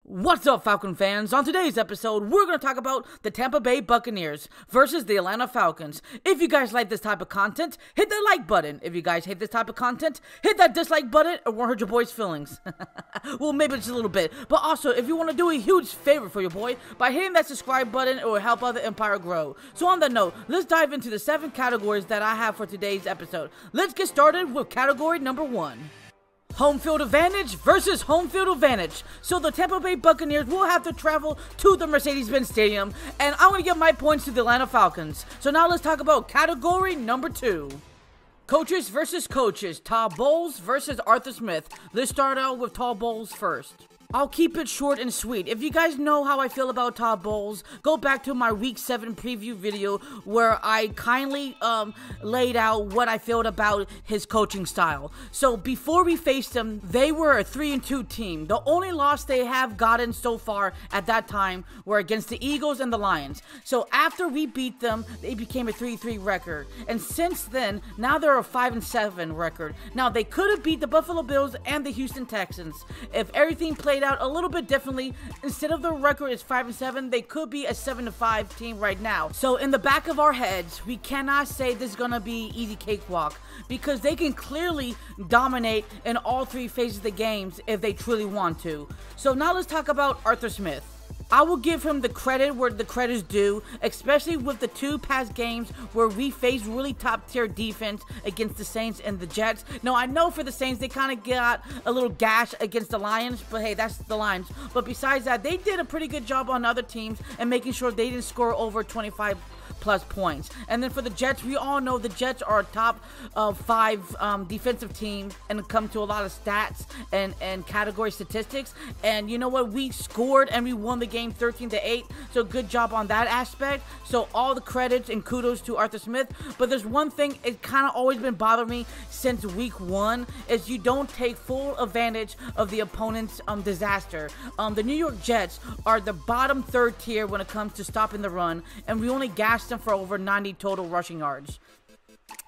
What's up, Falcon fans? On today's episode, we're going to talk about the Tampa Bay Buccaneers versus the Atlanta Falcons. If you guys like this type of content, hit that like button. If you guys hate this type of content, hit that dislike button. It won't hurt your boy's feelings. Well, maybe just a little bit. But also, if you want to do a huge favor for your boy, by hitting that subscribe button, it will help out the empire grow. So on that note, let's dive into the 7 categories that I have for today's episode. Let's get started with category number 1. Home field advantage versus home field advantage. So the Tampa Bay Buccaneers will have to travel to the Mercedes-Benz Stadium, and I'm going to give my points to the Atlanta Falcons. So now let's talk about category number 2. Coaches versus coaches. Todd Bowles versus Arthur Smith. Let's start out with Todd Bowles first. I'll keep it short and sweet. If you guys know how I feel about Todd Bowles, go back to my Week 7 preview video where I kindly laid out what I felt about his coaching style. So before we faced them, they were a 3-2 team. The only loss they have gotten so far at that time were against the Eagles and the Lions. So after we beat them, they became a 3-3 record. And since then, now they're a 5-7 record. Now they could have beat the Buffalo Bills and the Houston Texans. If everything played out a little bit differently, instead of the record is 5-7, they could be a 7-5 team right now. So in the back of our heads, we cannot say this is gonna be easy cakewalk, because they can clearly dominate in all 3 phases of the games if they truly want to. So now let's talk about Arthur Smith. I will give him the credit where the credit is due, especially with the 2 past games where we faced really top-tier defense against the Saints and the Jets. Now, I know for the Saints, they kind of got a little gash against the Lions, but hey, that's the Lions. But besides that, they did a pretty good job on other teams and making sure they didn't score over 25+ points. And then for the Jets, we all know the Jets are a top 5 defensive team and come to a lot of stats and category statistics. And you know what? We scored and we won the game 13-8. So good job on that aspect. So all the credits and kudos to Arthur Smith. But there's one thing, it kind of always been bothering me since week 1, is you don't take full advantage of the opponent's disaster. The New York Jets are the bottom 3rd tier when it comes to stopping the run, and we only gashed them for over 90 total rushing yards.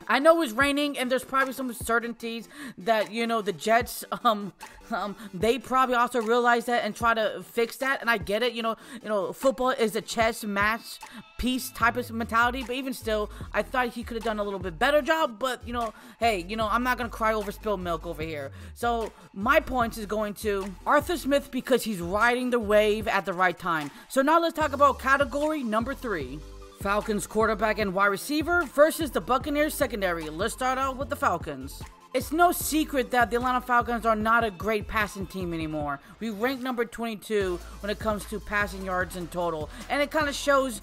I know it's raining and there's probably some certainties that, you know, the Jets, they probably also realize that and try to fix that. And I get it, you know, football is a chess match piece type of mentality, but even still, I thought he could have done a little bit better job. But, you know, hey, you know, I'm not going to cry over spilled milk over here. So my points is going to Arthur Smith because he's riding the wave at the right time. So now let's talk about category number 3. Falcons quarterback and wide receiver versus the Buccaneers secondary. Let's start out with the Falcons. It's no secret that the Atlanta Falcons are not a great passing team anymore. We rank number 22 when it comes to passing yards in total. And it kind of shows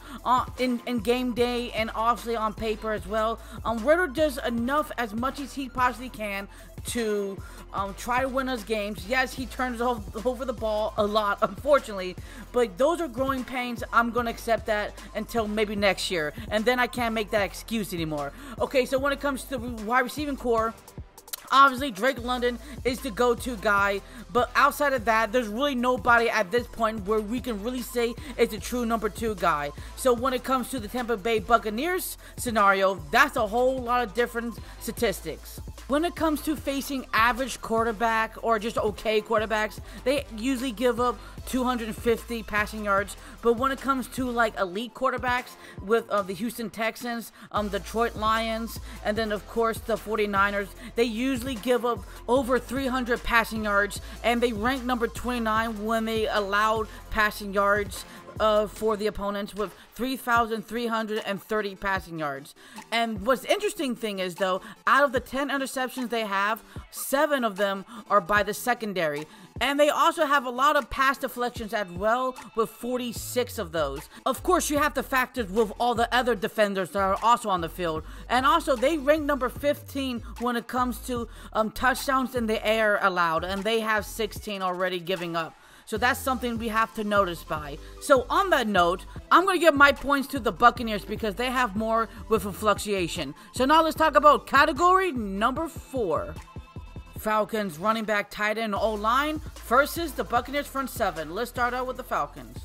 in game day and obviously on paper as well. Ritter does enough, as much as he possibly can, to try to win us games. Yes, he turns over the ball a lot, unfortunately, but those are growing pains. I'm going to accept that until maybe next year, and then I can't make that excuse anymore. Okay, so when it comes to the wide receiving core, obviously Drake London is the go-to guy, but outside of that, there's really nobody at this point where we can really say is a true number 2 guy. So when it comes to the Tampa Bay Buccaneers scenario, that's a whole lot of different statistics. When it comes to facing average quarterback or just okay quarterbacks, they usually give up 250 passing yards. But when it comes to like elite quarterbacks with the Houston Texans, Detroit Lions, and then of course the 49ers, they usually give up over 300 passing yards, and they rank number 29 when they allowed passing yards for the opponents with 3,330 passing yards. And what's the interesting thing is, though, out of the 10 interceptions they have, 7 of them are by the secondary. And they also have a lot of pass deflections as well, with 46 of those. Of course, you have to factor with all the other defenders that are also on the field. And also, they rank number 15 when it comes to touchdowns in the air allowed, and they have 16 already giving up. So that's something we have to notice by. So on that note, I'm going to give my points to the Buccaneers because they have more with a fluctuation. So now let's talk about category number 4. Falcons running back, tight end, O-line versus the Buccaneers front 7. Let's start out with the Falcons.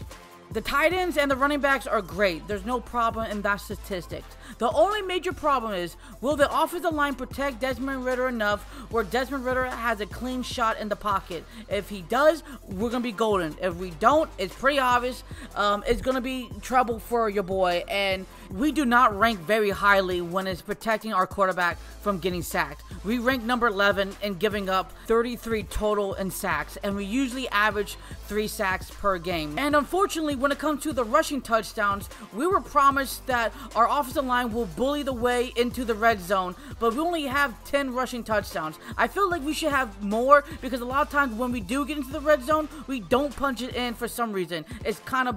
The tight ends and the running backs are great. There's no problem in that statistic. The only major problem is, will the offensive line protect Desmond Ridder enough where Desmond Ridder has a clean shot in the pocket? If he does, we're going to be golden. If we don't, it's pretty obvious. It's going to be trouble for your boy. And we do not rank very highly when it's protecting our quarterback from getting sacked. We rank number 11 in giving up 33 total in sacks, and we usually average 3 sacks per game. And unfortunately, when it comes to the rushing touchdowns, we were promised that our offensive line will bully the way into the red zone, but we only have 10 rushing touchdowns. I feel like we should have more, because a lot of times when we do get into the red zone, we don't punch it in for some reason. It's kind of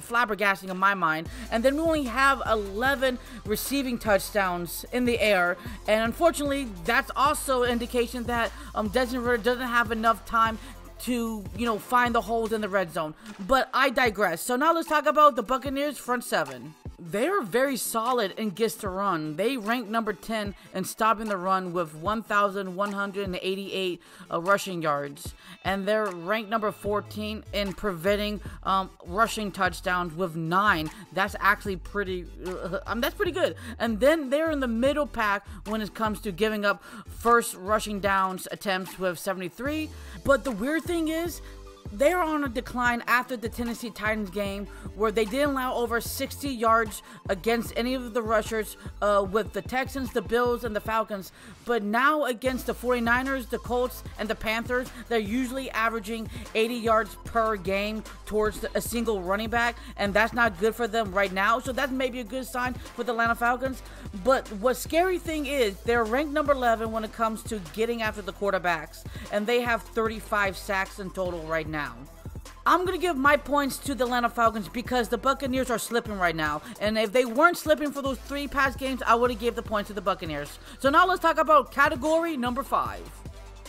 flabbergasting in my mind. And then we only have 11 receiving touchdowns in the air, and unfortunately, that's also an indication that Desmond Ridder doesn't have enough time to, find the holes in the red zone. But I digress. So now let's talk about the Buccaneers front seven. They're very solid in gets to run. They rank number 10 in stopping the run with 1,188 rushing yards. And they're ranked number 14 in preventing rushing touchdowns with 9. That's actually pretty good. And then they're in the middle pack when it comes to giving up first rushing downs attempts with 73. But the weird thing is, they're on a decline after the Tennessee Titans game, where they didn't allow over 60 yards against any of the rushers with the Texans, the Bills, and the Falcons. But now against the 49ers, the Colts, and the Panthers, they're usually averaging 80 yards per game towards a single running back, and that's not good for them right now. So that's maybe a good sign for the Atlanta Falcons. But what scary thing is, they're ranked number 11 when it comes to getting after the quarterbacks, and they have 35 sacks in total right now. I'm going to give my points to the Atlanta Falcons because the Buccaneers are slipping right now. And if they weren't slipping for those 3 past games, I would have gave the points to the Buccaneers. So now let's talk about category number 5.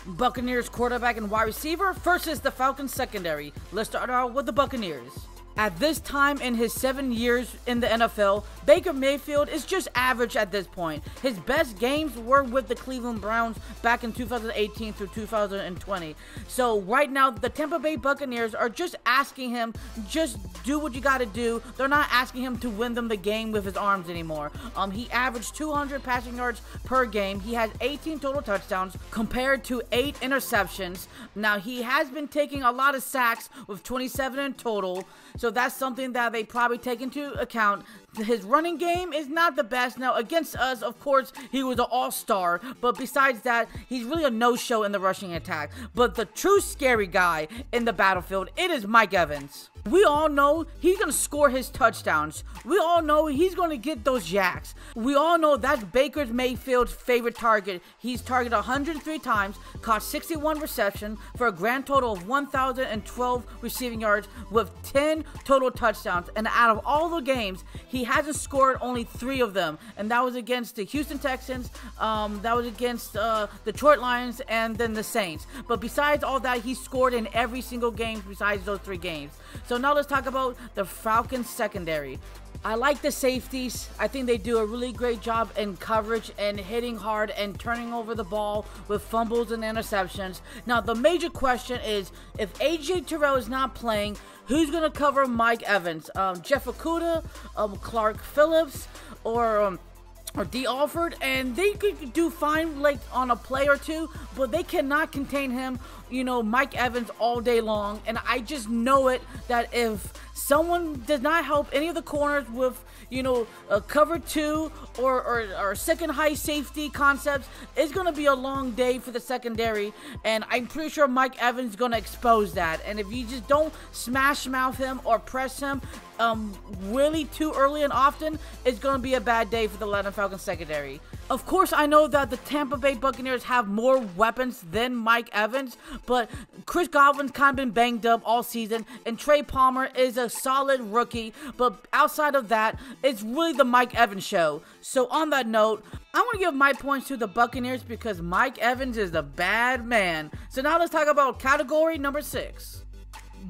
Buccaneers quarterback and wide receiver versus the Falcons secondary. Let's start out with the Buccaneers. At this time in his 7 years in the NFL, Baker Mayfield is just average at this point. His best games were with the Cleveland Browns back in 2018 through 2020. So right now, the Tampa Bay Buccaneers are just asking him, just do what you got to do. They're not asking him to win them the game with his arms anymore. He averaged 200 passing yards per game. He has 18 total touchdowns compared to 8 interceptions. Now, he has been taking a lot of sacks with 27 in total. So that's something that they probably take into account. His running game is not the best. Now, against us, of course, he was an all-star. But besides that, he's really a no-show in the rushing attack. But the true scary guy in the battlefield, it is Mike Evans. We all know he's going to score his touchdowns. We all know he's going to get those yaks. We all know that's Baker Mayfield's favorite target. He's targeted 103 times, caught 61 receptions for a grand total of 1,012 receiving yards with 10 total touchdowns. And out of all the games, he hasn't scored only 3 of them. And that was against the Houston Texans, that was against Detroit Lions, and then the Saints. But besides all that, he scored in every single game besides those 3 games. So now let's talk about the Falcons secondary. I like the safeties. I think they do a really great job in coverage and hitting hard and turning over the ball with fumbles and interceptions. Now, the major question is, if A.J. Terrell is not playing, who's going to cover Mike Evans? Jeff Okudah, Clark Phillips, or D. Alford, and they could do fine like on a play or 2, but they cannot contain him, Mike Evans all day long. And I just know it that if someone does not help any of the corners with, a cover 2 or second high safety concepts, it's going to be a long day for the secondary. And I'm pretty sure Mike Evans is going to expose that. And if you just don't smash mouth him or press him really too early and often, it's going to be a bad day for the Atlanta Falcons secondary. Of course, I know that the Tampa Bay Buccaneers have more weapons than Mike Evans, but Chris Godwin's kind of been banged up all season, and Trey Palmer is a solid rookie, but outside of that, it's really the Mike Evans show. So on that note, I'm going to give my points to the Buccaneers because Mike Evans is a bad man. So now let's talk about category number 6.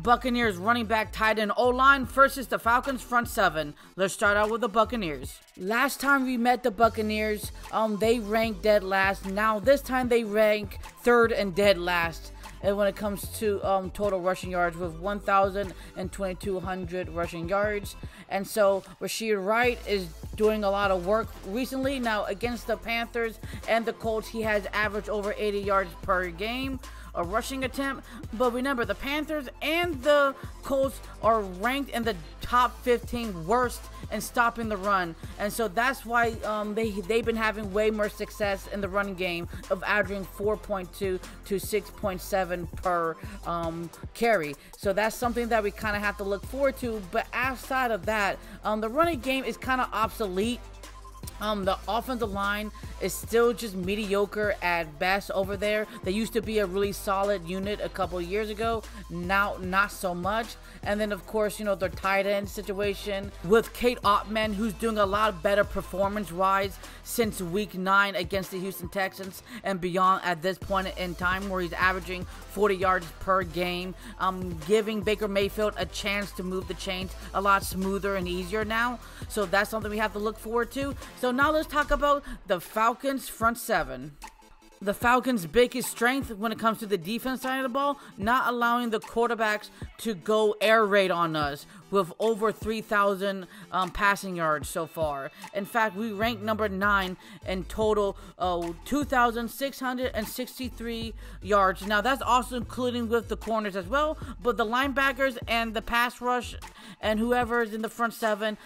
Buccaneers running back, tight end, O-line versus the Falcons front seven. Let's start out with the Buccaneers. Last time we met the Buccaneers, they ranked dead last. Now this time they rank third and dead last. And when it comes to total rushing yards, with 1,200 rushing yards. And so Rashid Wright is doing a lot of work recently. Now against the Panthers and the Colts, he has averaged over 80 yards per game, a rushing attempt. But remember, the Panthers and the Colts are ranked in the top 15 worst in stopping the run, and so that's why they've been having way more success in the running game, of averaging 4.2 to 6.7 per carry. So that's something that we kind of have to look forward to. But outside of that, the running game is kind of obsolete. The offensive line is still just mediocre at best over there. They used to be a really solid unit a couple years ago. Now, not so much. And then, of course, you know, their tight end situation with Kate Ottman, who's doing a lot better performance-wise since week 9 against the Houston Texans and beyond at this point in time, where he's averaging 40 yards per game, giving Baker Mayfield a chance to move the chains a lot smoother and easier now. So that's something we have to look forward to. So now let's talk about the Falcons front seven. The Falcons' biggest strength when it comes to the defense side of the ball, not allowing the quarterbacks to go air raid on us, with over 3,000 passing yards so far. In fact, we ranked number 9 in total, 2,663 yards. Now, that's also including with the corners as well, but the linebackers and the pass rush and whoever is in the front seven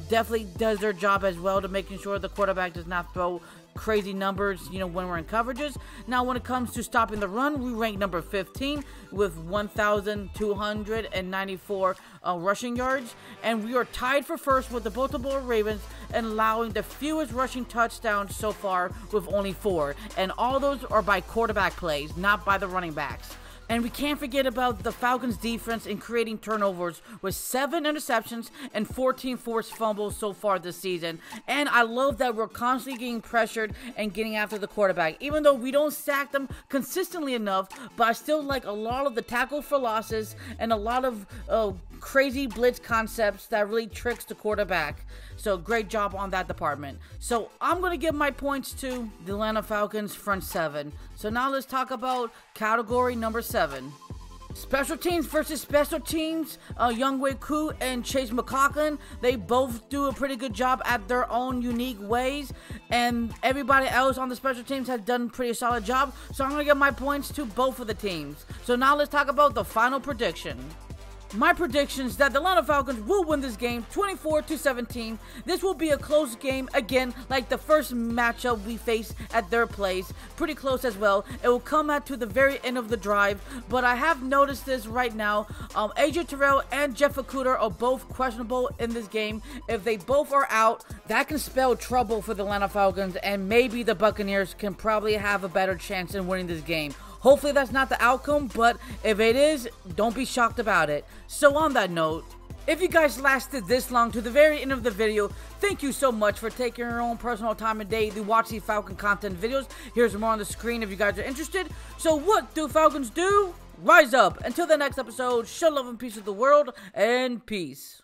definitely does their job as well, to making sure the quarterback does not throw crazy numbers, you know, when we're in coverages. Now, when it comes to stopping the run, we rank number 15 with 1,294 rushing yards, and we are tied for first with the Baltimore Ravens, and allowing the fewest rushing touchdowns so far with only 4, and all those are by quarterback plays, not by the running backs. And we can't forget about the Falcons' defense in creating turnovers, with 7 interceptions and 14 forced fumbles so far this season. And I love that we're constantly getting pressured and getting after the quarterback, even though we don't sack them consistently enough. But I still like a lot of the tackle for losses and a lot of crazy blitz concepts that really tricks the quarterback. So great job on that department. So I'm going to give my points to the Atlanta Falcons front seven. So now let's talk about category number 7. Special teams versus special teams. Younghoe Koo and Chase McLaughlin, they both do a pretty good job at their own unique ways, and everybody else on the special teams has done a pretty solid job. So I'm going to give my points to both of the teams. So now let's talk about the final prediction. My prediction is that the Atlanta Falcons will win this game 24-17. This will be a close game again, like the first matchup we faced at their place. Pretty close as well. It will come out to the very end of the drive, but I have noticed this right now. AJ Terrell and Jeff Okudah are both questionable in this game. If they both are out, that can spell trouble for the Atlanta Falcons, and maybe the Buccaneers can probably have a better chance in winning this game. Hopefully that's not the outcome, but if it is, don't be shocked about it. So on that note, if you guys lasted this long to the very end of the video, thank you so much for taking your own personal time and day to watch these Falcon content videos. Here's more on the screen if you guys are interested. So what do Falcons do? Rise up. Until the next episode, show love and peace to the world, and peace.